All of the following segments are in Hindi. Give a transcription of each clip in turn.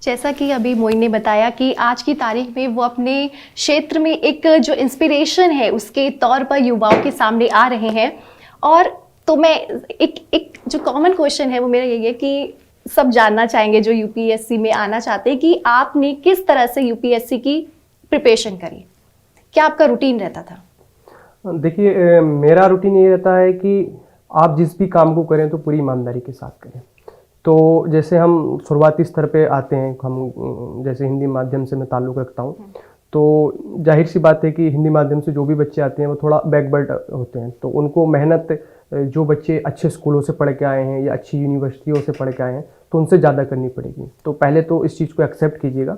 जैसा कि अभी मोइन ने बताया कि आज की तारीख में वो अपने क्षेत्र में एक जो इंस्पिरेशन है उसके तौर पर युवाओं के सामने आ रहे हैं। और तो मैं एक जो कॉमन क्वेश्चन है वो मेरा यही है कि सब जानना चाहेंगे जो यूपीएससी में आना चाहते हैं कि आपने किस तरह से यूपीएससी की प्रिपरेशन करी, क्या आपका रूटीन रहता था? देखिए, मेरा रूटीन ये रहता है कि आप जिस भी काम को करें तो पूरी ईमानदारी के साथ करें। तो जैसे हम शुरुआती स्तर पे आते हैं, हम जैसे हिंदी माध्यम से मैं ताल्लुक़ रखता हूँ, तो जाहिर सी बात है कि हिंदी माध्यम से जो भी बच्चे आते हैं वो थोड़ा बैकवर्ड होते हैं। तो उनको मेहनत जो बच्चे अच्छे स्कूलों से पढ़ के आए हैं या अच्छी यूनिवर्सिटियों से पढ़ के आए हैं तो उनसे ज़्यादा करनी पड़ेगी। तो पहले तो इस चीज़ को एक्सेप्ट कीजिएगा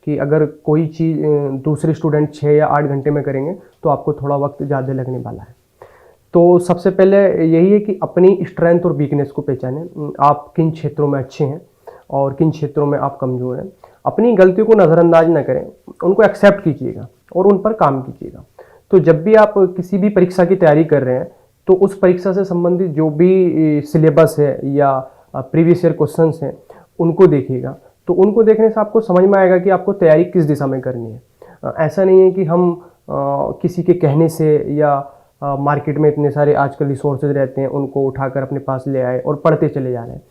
कि अगर कोई चीज़ दूसरे स्टूडेंट 6 या 8 घंटे में करेंगे तो आपको थोड़ा वक्त ज़्यादा लगने वाला है। तो सबसे पहले यही है कि अपनी स्ट्रेंथ और वीकनेस को पहचानें। आप किन क्षेत्रों में अच्छे हैं और किन क्षेत्रों में आप कमज़ोर हैं। अपनी गलतियों को नज़रअंदाज न करें, उनको एक्सेप्ट कीजिएगा और उन पर काम कीजिएगा। तो जब भी आप किसी भी परीक्षा की तैयारी कर रहे हैं तो उस परीक्षा से संबंधित जो भी सिलेबस है या प्रीवियस ईयर क्वेश्चंस हैं उनको देखिएगा। तो उनको देखने से आपको समझ में आएगा कि आपको तैयारी किस दिशा में करनी है। ऐसा नहीं है कि हम किसी के कहने से या मार्केट में इतने सारे आजकल रिसोर्सेज रहते हैं उनको उठाकर अपने पास ले आए और पढ़ते चले जा रहे हैं।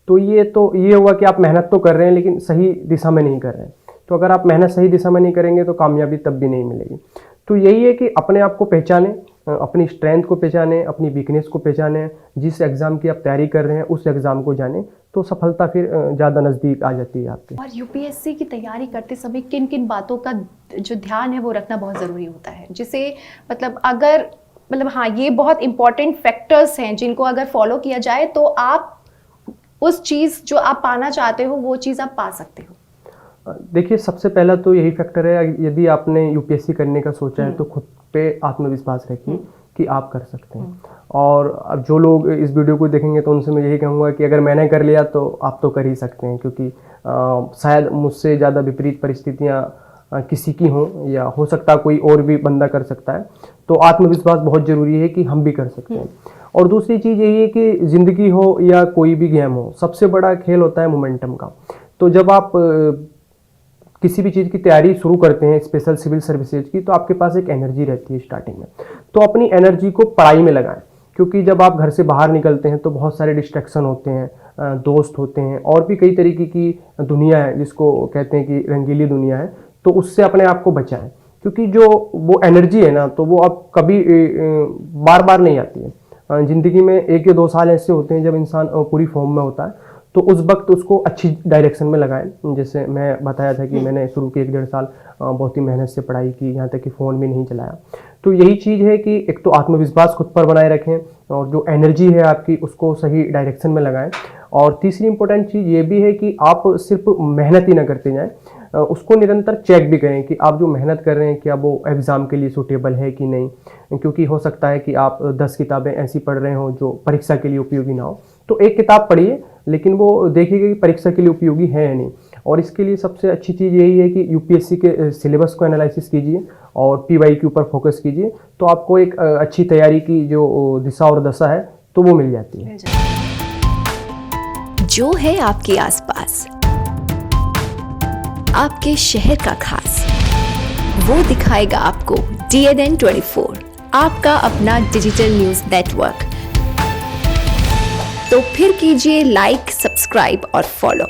तो ये हुआ कि आप मेहनत तो कर रहे हैं लेकिन सही दिशा में नहीं कर रहे हैं। तो अगर आप मेहनत सही दिशा में नहीं करेंगे तो कामयाबी तब भी नहीं मिलेगी। तो यही है कि अपने आप को पहचानें, अपनी स्ट्रेंथ को पहचानें, अपनी वीकनेस को पहचानें। जिस एग्ज़ाम की आप तैयारी कर रहे हैं उस एग्ज़ाम को जानें तो सफलता फिर ज़्यादा नज़दीक आ जाती है आपके। और यूपीएससी की तैयारी करते समय किन किन बातों का जो ध्यान है वो रखना बहुत ज़रूरी होता है, जिसे हाँ, ये बहुत इंपॉर्टेंट फैक्टर्स हैं जिनको अगर फॉलो किया जाए तो आप उस चीज़ जो आप पाना चाहते हो वो चीज़ आप पा सकते हो? देखिए, सबसे पहला तो यही फैक्टर है, यदि आपने यूपीएससी करने का सोचा है तो खुद पे आत्मविश्वास रखिए कि आप कर सकते हैं। और अब जो लोग इस वीडियो को देखेंगे तो उनसे मैं यही कहूँगा कि अगर मैंने कर लिया तो आप तो कर ही सकते हैं, क्योंकि शायद मुझसे ज़्यादा विपरीत परिस्थितियाँ किसी की हों या हो सकता कोई और भी बंदा कर सकता है। तो आत्मविश्वास बहुत ज़रूरी है कि हम भी कर सकते हैं। और दूसरी चीज़ यही है कि ज़िंदगी हो या कोई भी गेम हो, सबसे बड़ा खेल होता है मोमेंटम का। तो जब आप किसी भी चीज़ की तैयारी शुरू करते हैं, स्पेशल सिविल सर्विसेज की, तो आपके पास एक एनर्जी रहती है स्टार्टिंग में। तो अपनी एनर्जी को पढ़ाई में लगाएं, क्योंकि जब आप घर से बाहर निकलते हैं तो बहुत सारे डिस्ट्रैक्शन होते हैं, दोस्त होते हैं और भी कई तरीके की दुनिया है जिसको कहते हैं कि रंगीली दुनिया है। तो उससे अपने आप को बचाएं, क्योंकि जो वो एनर्जी है ना तो वो अब कभी बार बार नहीं आती है। ज़िंदगी में 1 या 2 साल ऐसे होते हैं जब इंसान पूरी फॉर्म में होता है, तो उस वक्त उसको अच्छी डायरेक्शन में लगाएं। जैसे मैं बताया था कि मैंने शुरू के 1-1.5 साल बहुत ही मेहनत से पढ़ाई की, यहाँ तक कि फ़ोन भी नहीं चलाया। तो यही चीज़ है कि एक तो आत्मविश्वास खुद पर बनाए रखें और जो एनर्जी है आपकी उसको सही डायरेक्शन में लगाएं। और तीसरी इंपॉर्टेंट चीज़ ये भी है कि आप सिर्फ मेहनत ही ना करते जाएं, उसको निरंतर चेक भी करें कि आप जो मेहनत कर रहे हैं क्या वो एग्ज़ाम के लिए सूटेबल है कि नहीं। क्योंकि हो सकता है कि आप 10 किताबें ऐसी पढ़ रहे हो जो परीक्षा के लिए उपयोगी ना हो। तो एक किताब पढ़िए लेकिन वो देखिएगा कि परीक्षा के लिए उपयोगी है या नहीं। और इसके लिए सबसे अच्छी चीज़ यही है कि यूपीएससी के सिलेबस को एनालिसिस कीजिए और पीवाई के ऊपर फोकस कीजिए, तो आपको एक अच्छी तैयारी की जो दिशा और दशा है तो वो मिल जाती है। जो है आपके आसपास, आपके शहर का खास, वो दिखाएगा आपको DNN 24, आपका अपना डिजिटल न्यूज नेटवर्क। तो फिर कीजिए लाइक, सब्सक्राइब और फॉलो।